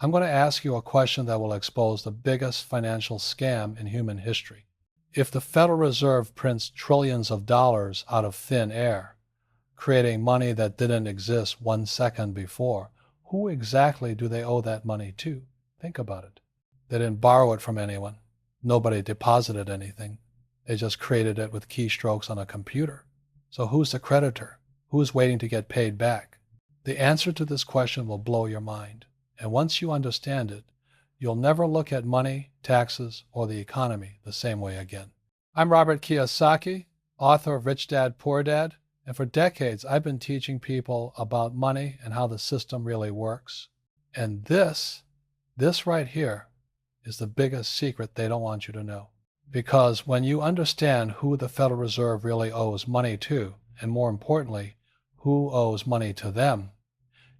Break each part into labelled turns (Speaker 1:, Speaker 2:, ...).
Speaker 1: I'm going to ask you a question that will expose the biggest financial scam in human history. If the Federal Reserve prints trillions of dollars out of thin air, creating money that didn't exist 1 second before, who exactly do they owe that money to? Think about it. They didn't borrow it from anyone. Nobody deposited anything. They just created it with keystrokes on a computer. So who's the creditor? Who's waiting to get paid back? The answer to this question will blow your mind. And once you understand it, you'll never look at money, taxes, or the economy the same way again. I'm Robert Kiyosaki, author of Rich Dad, Poor Dad, and for decades I've been teaching people about money and how the system really works. And this right here is the biggest secret they don't want you to know. Because when you understand who the Federal Reserve really owes money to, and more importantly, who owes money to them,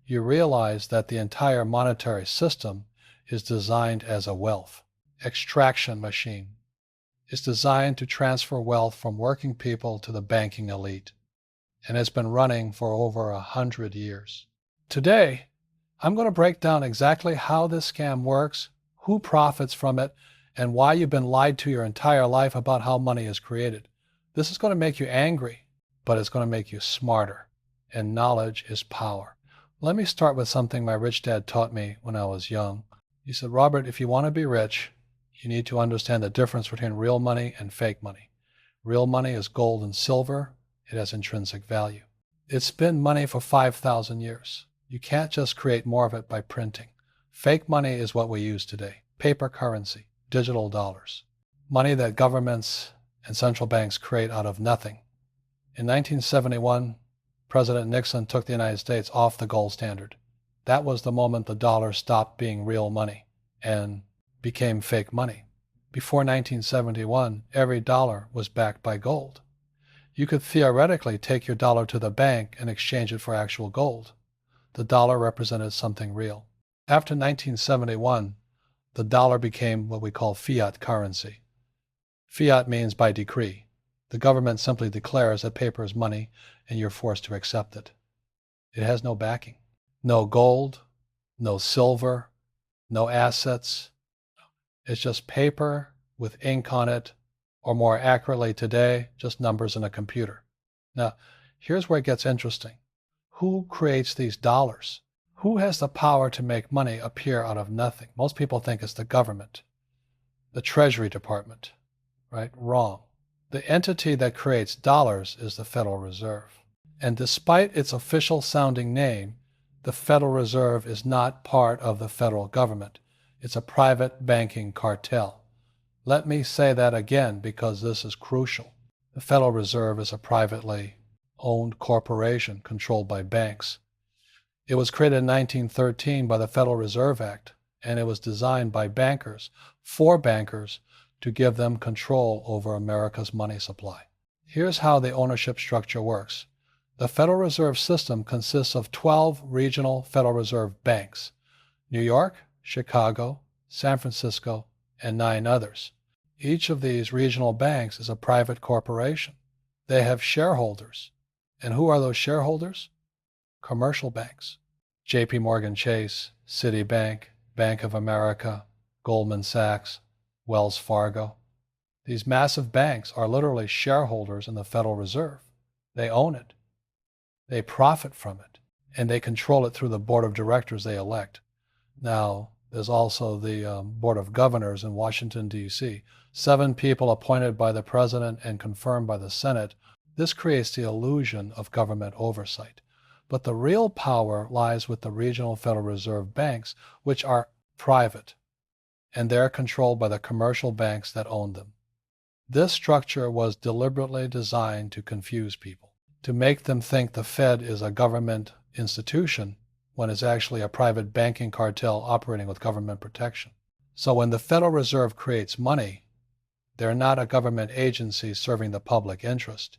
Speaker 1: you realize that the entire monetary system is designed as a wealth extraction machine. It's designed to transfer wealth from working people to the banking elite, and it's been running for over 100 years. Today, I'm going to break down exactly how this scam works, who profits from it, and why you've been lied to your entire life about how money is created. This is going to make you angry, but it's going to make you smarter, and knowledge is power. Let me start with something my rich dad taught me when I was young. He said, Robert, if you want to be rich, you need to understand the difference between real money and fake money. Real money is gold and silver. It has intrinsic value. It's been money for 5,000 years. You can't just create more of it by printing. Fake money is what we use today. Paper currency, digital dollars. Money that governments and central banks create out of nothing. In 1971, President Nixon took the United States off the gold standard. That was the moment the dollar stopped being real money and became fake money. Before 1971, every dollar was backed by gold. You could theoretically take your dollar to the bank and exchange it for actual gold. The dollar represented something real. After 1971, the dollar became what we call fiat currency. Fiat means by decree. The government simply declares that paper is money and you're forced to accept it. It has no backing. No gold, no silver, no assets. It's just paper with ink on it, or more accurately today, just numbers in a computer. Now, here's where it gets interesting. Who creates these dollars? Who has the power to make money appear out of nothing? Most people think it's the government, the Treasury Department, right? Wrong. The entity that creates dollars is the Federal Reserve. And despite its official sounding name, the Federal Reserve is not part of the federal government. It's a private banking cartel. Let me say that again because this is crucial. The Federal Reserve is a privately owned corporation controlled by banks. It was created in 1913 by the Federal Reserve Act, and it was designed by bankers, for bankers, to give them control over America's money supply. Here's how the ownership structure works. The Federal Reserve System consists of 12 regional Federal Reserve banks: New York, Chicago, San Francisco, and 9 others. Each of these regional banks is a private corporation. They have shareholders. And who are those shareholders? Commercial banks. J.P. Morgan Chase, Citibank, Bank of America, Goldman Sachs, Wells Fargo. These massive banks are literally shareholders in the Federal Reserve. They own it. They profit from it. And they control it through the board of directors they elect. Now, there's also the Board of Governors in Washington, D.C. 7 people appointed by the President and confirmed by the Senate. This creates the illusion of government oversight. But the real power lies with the regional Federal Reserve banks, which are private, and they're controlled by the commercial banks that own them. This structure was deliberately designed to confuse people, to make them think the Fed is a government institution when it's actually a private banking cartel operating with government protection. So when the Federal Reserve creates money, they're not a government agency serving the public interest.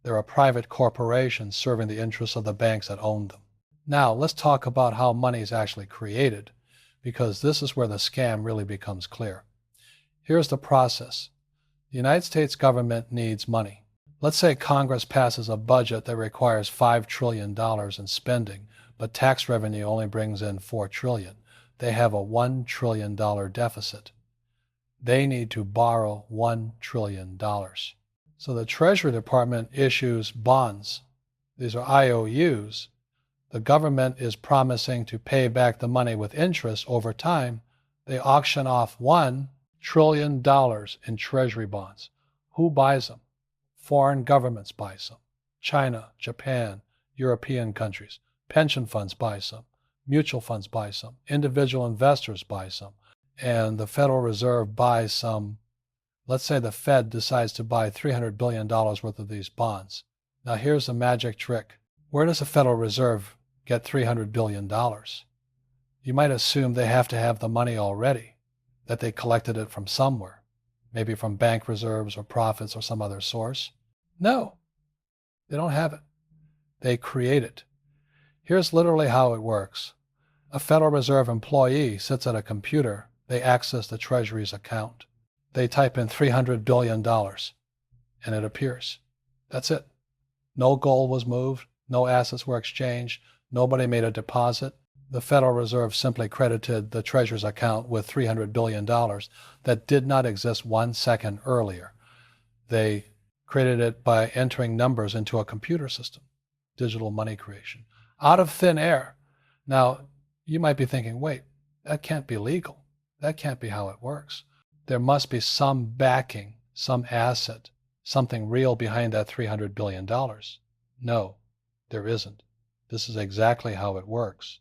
Speaker 1: They're a private corporation serving the interests of the banks that own them. Now, let's talk about how money is actually created, because this is where the scam really becomes clear. Here's the process. The United States government needs money. Let's say Congress passes a budget that requires $5 trillion in spending, but tax revenue only brings in $4 trillion. they have a $1 trillion deficit. They need to borrow $1 trillion. So the Treasury Department issues bonds. These are IOUs. The government is promising to pay back the money with interest over time. They auction off $1 trillion in Treasury bonds. Who buys them? Foreign governments buy some. China, Japan, European countries. Pension funds buy some. Mutual funds buy some. Individual investors buy some. And the Federal Reserve buys some. Let's say the Fed decides to buy $300 billion worth of these bonds. Now here's the magic trick. Where does the Federal Reserve get $300 billion? You might assume they have to have the money already, that they collected it from somewhere, maybe from bank reserves or profits or some other source. No, they don't have it. They create it. Here's literally how it works. A Federal Reserve employee sits at a computer. They access the Treasury's account. They type in $300 billion, and it appears. That's it. No gold was moved. No assets were exchanged. Nobody made a deposit. The Federal Reserve simply credited the Treasury's account with $300 billion that did not exist 1 second earlier. They created it by entering numbers into a computer system, digital money creation, out of thin air. Now, you might be thinking, wait, that can't be legal. That can't be how it works. There must be some backing, some asset, something real behind that $300 billion. No, there isn't. This is exactly how it works.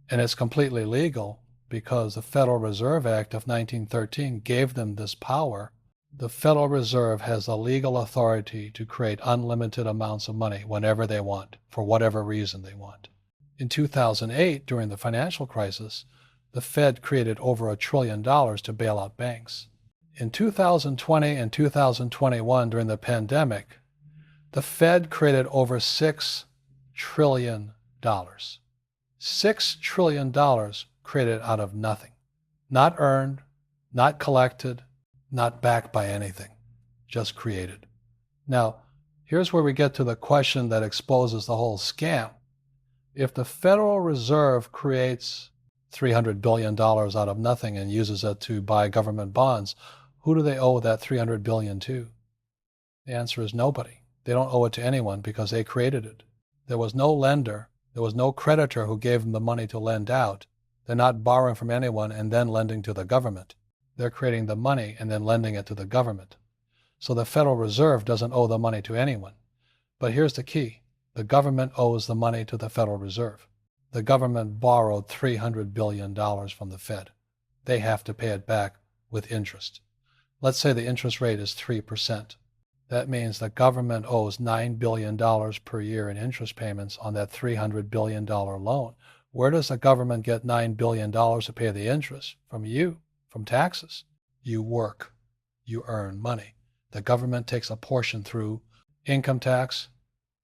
Speaker 1: And it's completely legal because the Federal Reserve Act of 1913 gave them this power. The Federal Reserve has the legal authority to create unlimited amounts of money whenever they want, for whatever reason they want. In 2008, during the financial crisis, the Fed created over $1 trillion to bail out banks. In 2020 and 2021, during the pandemic, the Fed created over $6 trillion. $6 trillion created out of nothing. Not earned, not collected, not backed by anything, just created. Now, here's where we get to the question that exposes the whole scam. If the Federal Reserve creates $300 billion out of nothing and uses it to buy government bonds, who do they owe that $300 billion to? The answer is nobody. They don't owe it to anyone because they created it. There was no lender. There was no creditor who gave them the money to lend out. They're not borrowing from anyone and then lending to the government. They're creating the money and then lending it to the government. So the Federal Reserve doesn't owe the money to anyone. But here's the key. The government owes the money to the Federal Reserve. The government borrowed $300 billion from the Fed. They have to pay it back with interest. Let's say the interest rate is 3%. That means the government owes $9 billion per year in interest payments on that $300 billion loan. Where does the government get $9 billion to pay the interest? From you, from taxes. You work. You earn money. The government takes a portion through income tax,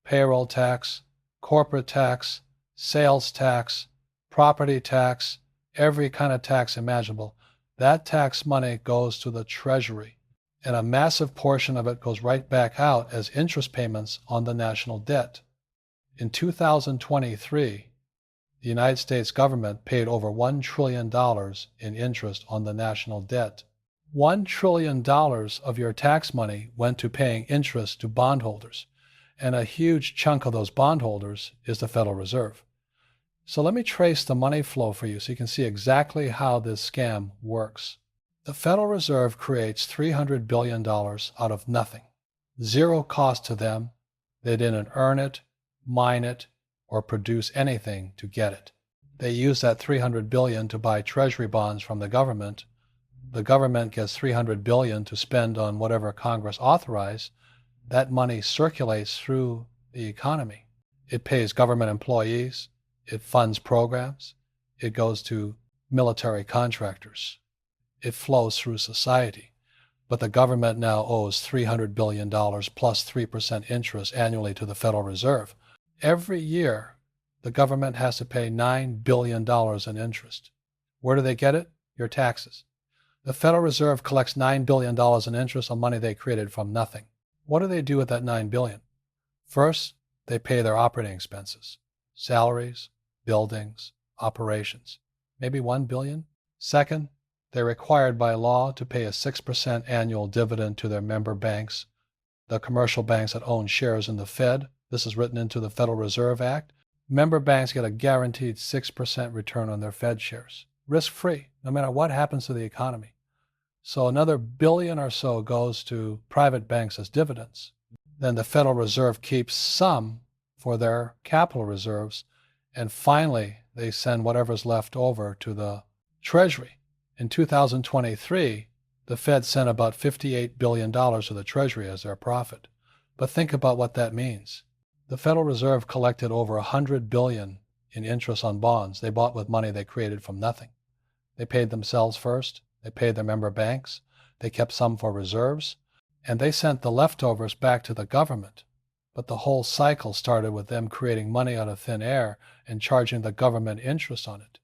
Speaker 1: payroll tax, corporate tax, sales tax, property tax, every kind of tax imaginable. That tax money goes to the Treasury, and a massive portion of it goes right back out as interest payments on the national debt. In 2023, the United States government paid over $1 trillion in interest on the national debt. $1 trillion of your tax money went to paying interest to bondholders, and a huge chunk of those bondholders is the Federal Reserve. So let me trace the money flow for you so you can see exactly how this scam works. The Federal Reserve creates $300 billion out of nothing. Zero cost to them. They didn't earn it, mine it, or produce anything to get it. They use that $300 billion to buy Treasury bonds from the government. The government gets $300 billion to spend on whatever Congress authorized. That money circulates through the economy. It pays government employees. It funds programs. It goes to military contractors. It flows through society. But the government now owes $300 billion plus 3% interest annually to the Federal Reserve. Every year, the government has to pay $9 billion in interest. Where do they get it? Your taxes. The Federal Reserve collects $9 billion in interest on money they created from nothing. What do they do with that $9 billion? First, they pay their operating expenses, salaries, buildings, operations, maybe 1 billion. Second, they're required by law to pay a 6% annual dividend to their member banks, the commercial banks that own shares in the Fed. This is written into the Federal Reserve Act. Member banks get a guaranteed 6% return on their Fed shares, risk-free, no matter what happens to the economy. So another billion or so goes to private banks as dividends. Then the Federal Reserve keeps some for their capital reserves, and finally they send whatever's left over to the Treasury. In 2023, the Fed sent about $58 billion to the Treasury as their profit. But think about what that means. The Federal Reserve collected over $100 billion in interest on bonds they bought with money they created from nothing. They paid themselves first, they paid their member banks, they kept some for reserves, and they sent the leftovers back to the government. But the whole cycle started with them creating money out of thin air and charging the government interest on it.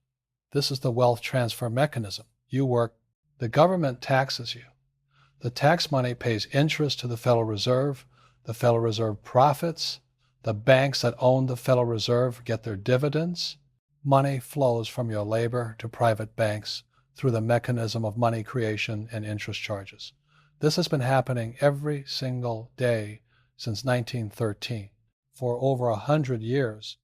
Speaker 1: This is the wealth transfer mechanism. You work, the government taxes you. The tax money pays interest to the Federal Reserve profits, the banks that own the Federal Reserve get their dividends. Money flows from your labor to private banks through the mechanism of money creation and interest charges. This has been happening every single day since 1913. For over 100 years,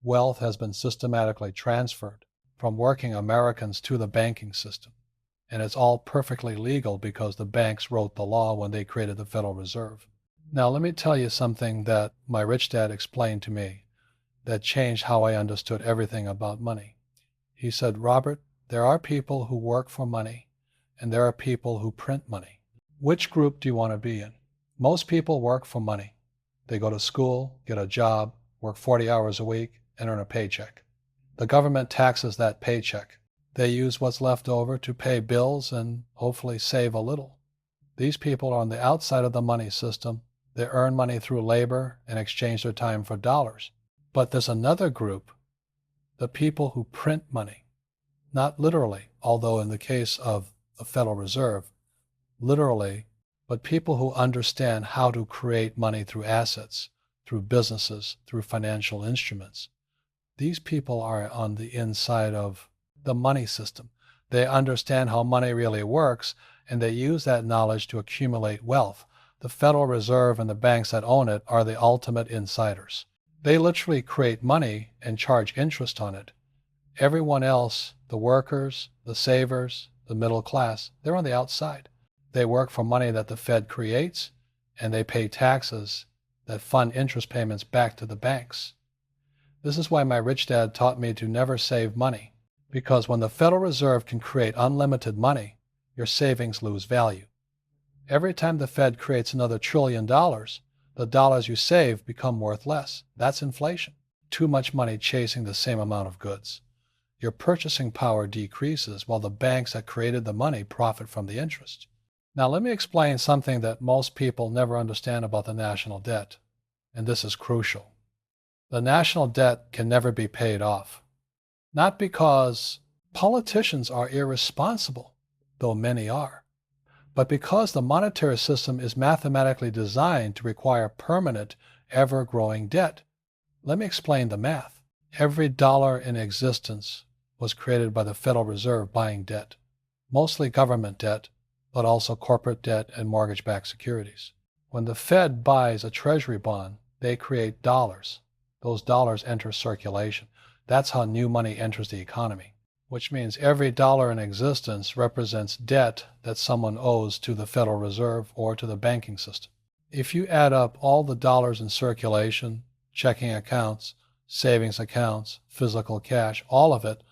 Speaker 1: wealth has been systematically transferred from working Americans to the banking system. And it's all perfectly legal because the banks wrote the law when they created the Federal Reserve. Now, let me tell you something that my rich dad explained to me that changed how I understood everything about money. He said, Robert, there are people who work for money, and there are people who print money. Which group do you want to be in? Most people work for money. They go to school, get a job, work 40 hours a week, and earn a paycheck. The government taxes that paycheck. They use what's left over to pay bills and hopefully save a little. These people are on the outside of the money system. They earn money through labor and exchange their time for dollars. But there's another group, the people who print money. Not literally, although in the case of the Federal Reserve, literally, but people who understand how to create money through assets, through businesses, through financial instruments. These people are on the inside of the money system. They understand how money really works, and they use that knowledge to accumulate wealth. The Federal Reserve and the banks that own it are the ultimate insiders. They literally create money and charge interest on it. Everyone else, the workers, the savers, the middle class, they're on the outside. They work for money that the Fed creates, and they pay taxes that fund interest payments back to the banks. This is why my rich dad taught me to never save money, because when the Federal Reserve can create unlimited money, your savings lose value. Every time the Fed creates another $1 trillion, the dollars you save become worth less. That's inflation. Too much money chasing the same amount of goods. Your purchasing power decreases while the banks that created the money profit from the interest. Now let me explain something that most people never understand about the national debt, and this is crucial. The national debt can never be paid off. Not because politicians are irresponsible, though many are, but because the monetary system is mathematically designed to require permanent, ever-growing debt. Let me explain the math. Every dollar in existence was created by the Federal Reserve buying debt, mostly government debt, but also corporate debt and mortgage-backed securities. When the Fed buys a treasury bond, they create dollars. Those dollars enter circulation. That's how new money enters the economy, which means every dollar in existence represents debt that someone owes to the Federal Reserve or to the banking system. If you add up all the dollars in circulation, checking accounts, savings accounts, physical cash, all of it,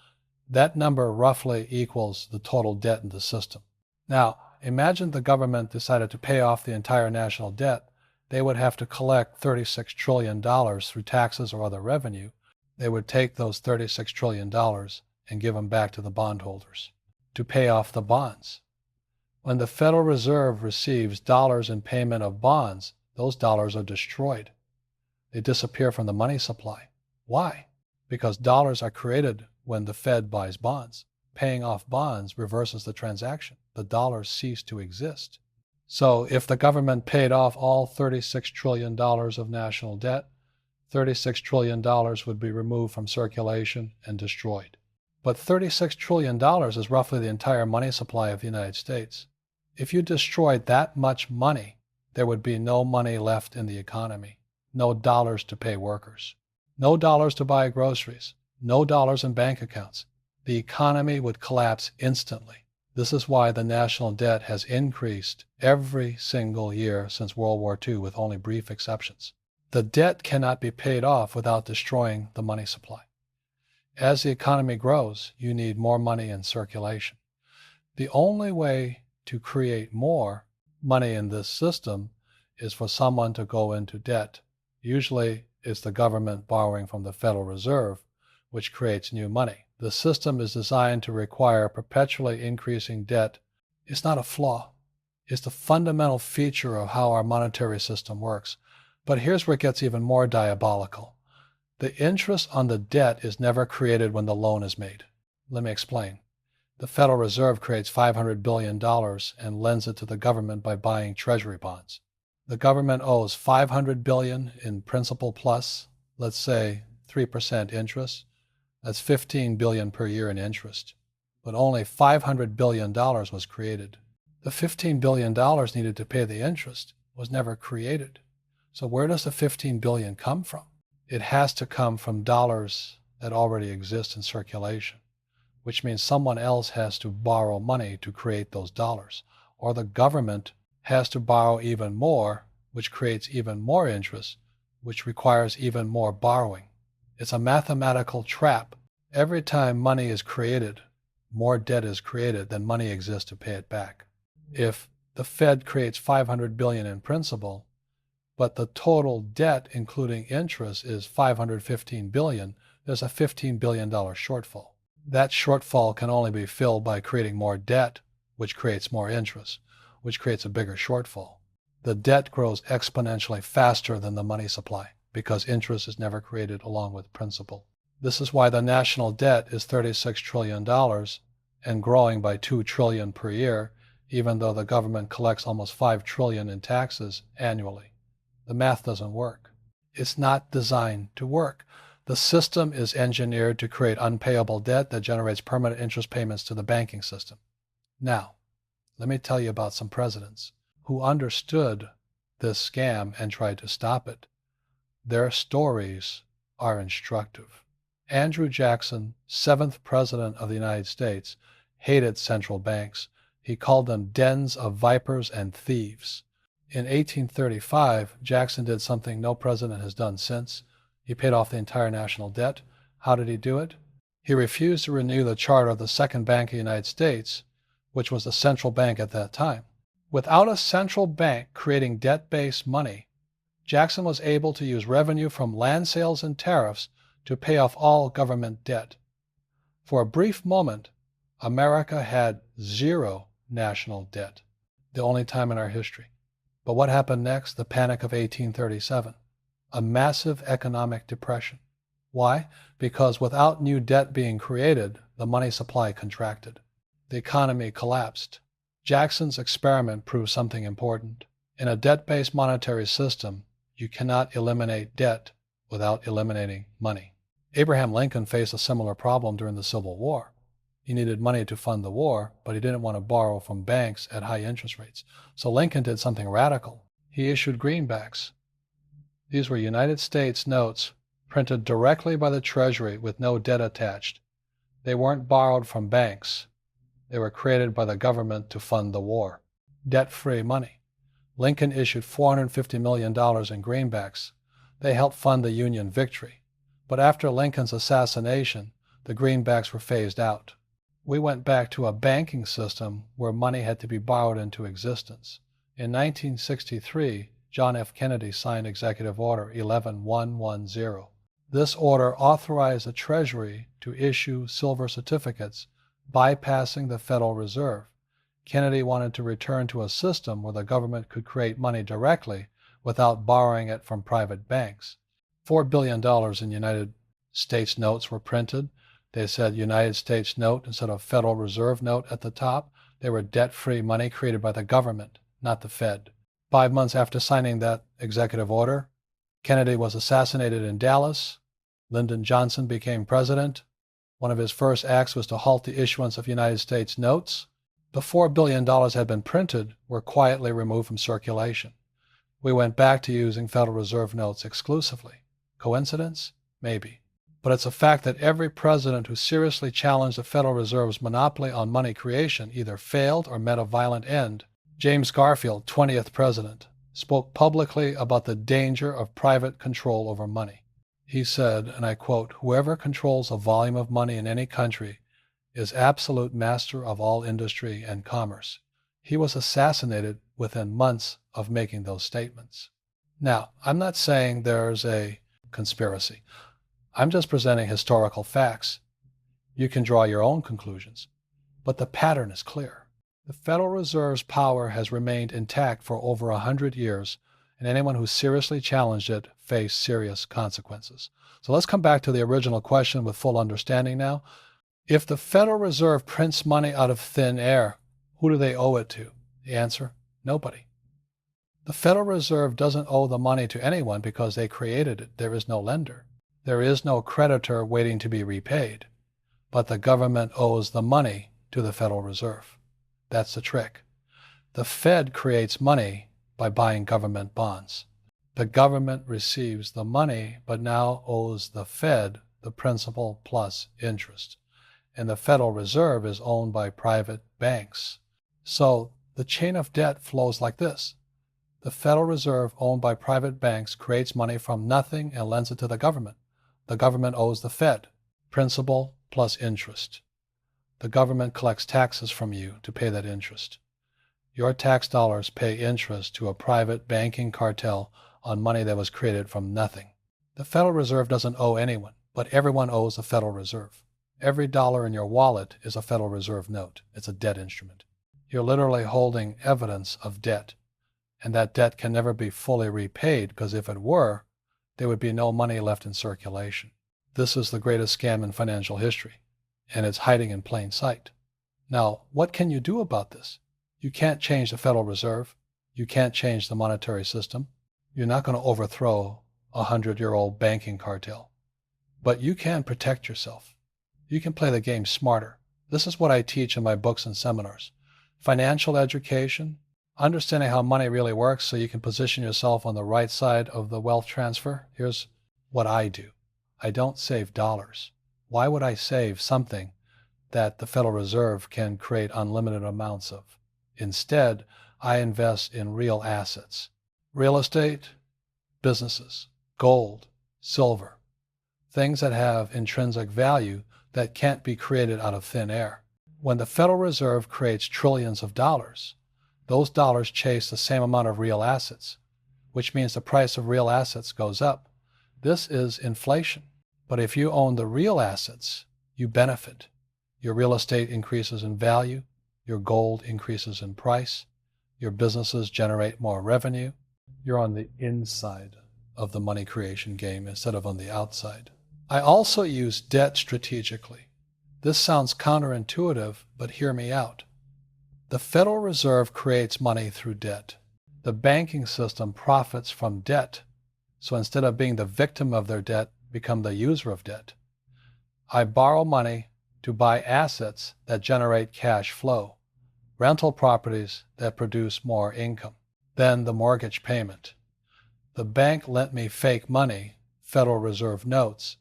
Speaker 1: that number roughly equals the total debt in the system. Now, imagine the government decided to pay off the entire national debt. They would have to collect $36 trillion through taxes or other revenue. They would take those $36 trillion and give them back to the bondholders to pay off the bonds. When the Federal Reserve receives dollars in payment of bonds, those dollars are destroyed. They disappear from the money supply. Why? Because dollars are created when the Fed buys bonds. Paying off bonds reverses the transaction. The dollars cease to exist. So if the government paid off all $36 trillion of national debt, $36 trillion would be removed from circulation and destroyed. But $36 trillion is roughly the entire money supply of the United States. If you destroyed that much money, there would be no money left in the economy, no dollars to pay workers, no dollars to buy groceries, no dollars in bank accounts. The economy would collapse instantly. This is why the national debt has increased every single year since World War II, with only brief exceptions. The debt cannot be paid off without destroying the money supply. As the economy grows, you need more money in circulation. The only way to create more money in this system is for someone to go into debt. Usually it's the government borrowing from the Federal Reserve, which creates new money. The system is designed to require perpetually increasing debt. It's not a flaw. It's the fundamental feature of how our monetary system works. But here's where it gets even more diabolical. The interest on the debt is never created when the loan is made. Let me explain. The Federal Reserve creates $500 billion and lends it to the government by buying treasury bonds. The government owes $500 billion in principal plus, let's say, 3% interest. That's $15 billion per year in interest. But only $500 billion was created. The $15 billion needed to pay the interest was never created. So where does the $15 billion come from? It has to come from dollars that already exist in circulation, which means someone else has to borrow money to create those dollars, or the government has to borrow even more, which creates even more interest, which requires even more borrowing. It's a mathematical trap. Every time money is created, more debt is created than money exists to pay it back. If the Fed creates $500 billion in principal, but the total debt, including interest, is $515 billion, there's a $15 billion shortfall. That shortfall can only be filled by creating more debt, which creates more interest, which creates a bigger shortfall. The debt grows exponentially faster than the money supply because interest is never created along with principal. This is why the national debt is $36 trillion and growing by $2 trillion per year, even though the government collects almost $5 trillion in taxes annually. The math doesn't work. It's not designed to work. The system is engineered to create unpayable debt that generates permanent interest payments to the banking system. Now, let me tell you about some presidents who understood this scam and tried to stop it. Their stories are instructive. Andrew Jackson, 7th President of the United States, hated central banks. He called them dens of vipers and thieves. In 1835, Jackson did something no president has done since. He paid off the entire national debt. How did he do it? He refused to renew the charter of the Second Bank of the United States, which was the central bank at that time. Without a central bank creating debt-based money, Jackson was able to use revenue from land sales and tariffs to pay off all government debt. For a brief moment, America had zero national debt, the only time in our history. But what happened next? The Panic of 1837, a massive economic depression. Why? Because without new debt being created, the money supply contracted. The economy collapsed. Jackson's experiment proved something important. In a debt-based monetary system, you cannot eliminate debt without eliminating money. Abraham Lincoln faced a similar problem during the Civil War. He needed money to fund the war, but he didn't want to borrow from banks at high interest rates. So Lincoln did something radical. He issued greenbacks. These were United States notes printed directly by the Treasury with no debt attached. They weren't borrowed from banks. They were created by the government to fund the war. Debt-free money. Lincoln issued $450 million in greenbacks. They helped fund the Union victory. But after Lincoln's assassination, the greenbacks were phased out. We went back to a banking system where money had to be borrowed into existence. In 1963, John F. Kennedy signed Executive Order 11110. This order authorized the Treasury to issue silver certificates, bypassing the Federal Reserve. Kennedy wanted to return to a system where the government could create money directly without borrowing it from private banks. $4 billion in United States notes were printed. They said United States note instead of Federal Reserve note at the top. They were debt-free money created by the government, not the Fed. 5 months after signing that executive order, Kennedy was assassinated in Dallas. Lyndon Johnson became president. One of his first acts was to halt the issuance of United States notes. The $4 billion had been printed were quietly removed from circulation. We went back to using Federal Reserve notes exclusively. Coincidence? Maybe. But it's a fact that every president who seriously challenged the Federal Reserve's monopoly on money creation either failed or met a violent end. James Garfield, 20th president, spoke publicly about the danger of private control over money. He said, and I quote, "Whoever controls a volume of money in any country is absolute master of all industry and commerce." He was assassinated within months of making those statements. Now, I'm not saying there's a conspiracy. I'm just presenting historical facts. You can draw your own conclusions, but the pattern is clear. The Federal Reserve's power has remained intact for over 100 years, and anyone who seriously challenged it faced serious consequences. So let's come back to the original question with full understanding now. If the Federal Reserve prints money out of thin air, who do they owe it to? The answer, nobody. The Federal Reserve doesn't owe the money to anyone because they created it. There is no lender. There is no creditor waiting to be repaid. But the government owes the money to the Federal Reserve. That's the trick. The Fed creates money by buying government bonds. The government receives the money but now owes the Fed the principal plus interest. And the Federal Reserve is owned by private banks. So the chain of debt flows like this. The Federal Reserve, owned by private banks, creates money from nothing and lends it to the government. The government owes the Fed, principal plus interest. The government collects taxes from you to pay that interest. Your tax dollars pay interest to a private banking cartel on money that was created from nothing. The Federal Reserve doesn't owe anyone, but everyone owes the Federal Reserve. Every dollar in your wallet is a Federal Reserve note. It's a debt instrument. You're literally holding evidence of debt, and that debt can never be fully repaid because if it were, there would be no money left in circulation. This is the greatest scam in financial history, and it's hiding in plain sight. Now, what can you do about this? You can't change the Federal Reserve. You can't change the monetary system. You're not going to overthrow a 100-year-old banking cartel. But you can protect yourself. You can play the game smarter. This is what I teach in my books and seminars. Financial education, understanding how money really works so you can position yourself on the right side of the wealth transfer. Here's what I do. I don't save dollars. Why would I save something that the Federal Reserve can create unlimited amounts of? Instead, I invest in real assets. Real estate, businesses, gold, silver, things that have intrinsic value that can't be created out of thin air. When the Federal Reserve creates trillions of dollars, those dollars chase the same amount of real assets, which means the price of real assets goes up. This is inflation. But if you own the real assets, you benefit. Your real estate increases in value, your gold increases in price, your businesses generate more revenue. You're on the inside of the money creation game instead of on the outside. I also use debt strategically. This sounds counterintuitive, but hear me out. The Federal Reserve creates money through debt. The banking system profits from debt. So instead of being the victim of their debt, become the user of debt. I borrow money to buy assets that generate cash flow, rental properties that produce more income, then the mortgage payment. The bank lent me fake money, Federal Reserve notes,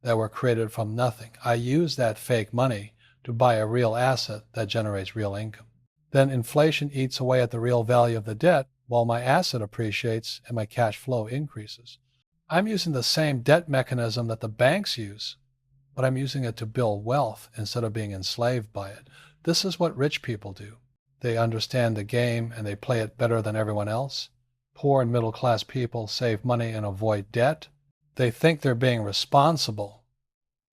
Speaker 1: that were created from nothing. I use that fake money to buy a real asset that generates real income. Then inflation eats away at the real value of the debt while my asset appreciates and my cash flow increases. I'm using the same debt mechanism that the banks use, but I'm using it to build wealth instead of being enslaved by it. This is what rich people do. They understand the game and they play it better than everyone else. Poor and middle class people save money and avoid debt. They think they're being responsible,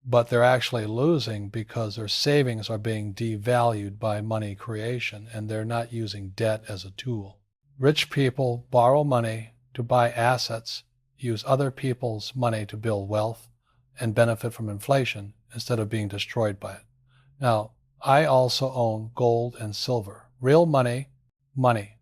Speaker 1: but they're actually losing because their savings are being devalued by money creation and they're not using debt as a tool. Rich people borrow money to buy assets, use other people's money to build wealth, and benefit from inflation instead of being destroyed by it. Now, I also own gold and silver. Real money,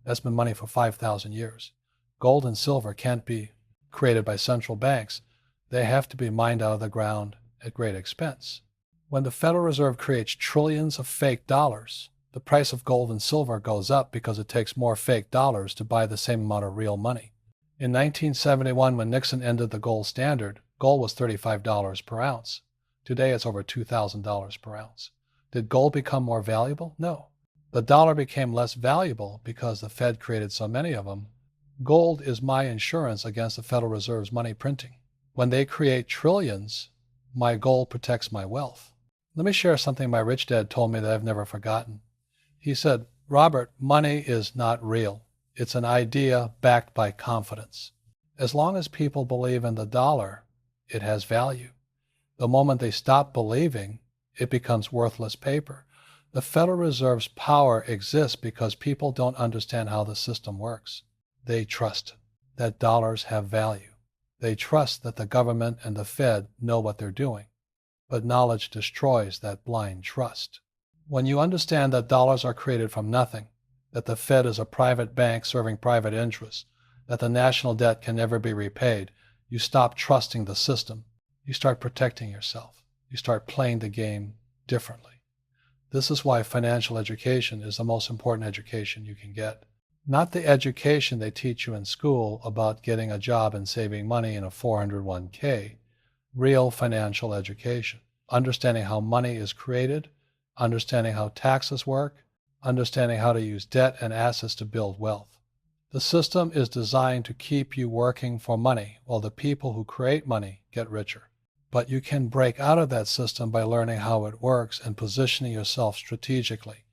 Speaker 1: that's been money for 5,000 years. Gold and silver can't be created by central banks. They have to be mined out of the ground at great expense. When the Federal Reserve creates trillions of fake dollars, the price of gold and silver goes up because it takes more fake dollars to buy the same amount of real money. In 1971, when Nixon ended the gold standard, gold was $35 per ounce. Today it's over $2,000 per ounce. Did gold become more valuable? No. The dollar became less valuable because the Fed created so many of them. Gold is my insurance against the Federal Reserve's money printing. When they create trillions, my gold protects my wealth. Let me share something my rich dad told me that I've never forgotten. He said, "Robert, money is not real. It's an idea backed by confidence. As long as people believe in the dollar, it has value. The moment they stop believing, it becomes worthless paper." The Federal Reserve's power exists because people don't understand how the system works. They trust that dollars have value. They trust that the government and the Fed know what they're doing. But knowledge destroys that blind trust. When you understand that dollars are created from nothing, that the Fed is a private bank serving private interests, that the national debt can never be repaid, you stop trusting the system. You start protecting yourself. You start playing the game differently. This is why financial education is the most important education you can get. Not the education they teach you in school about getting a job and saving money in a 401k. Real financial education. Understanding how money is created, understanding how taxes work, understanding how to use debt and assets to build wealth. The system is designed to keep you working for money while the people who create money get richer. But you can break out of that system by learning how it works and positioning yourself strategically.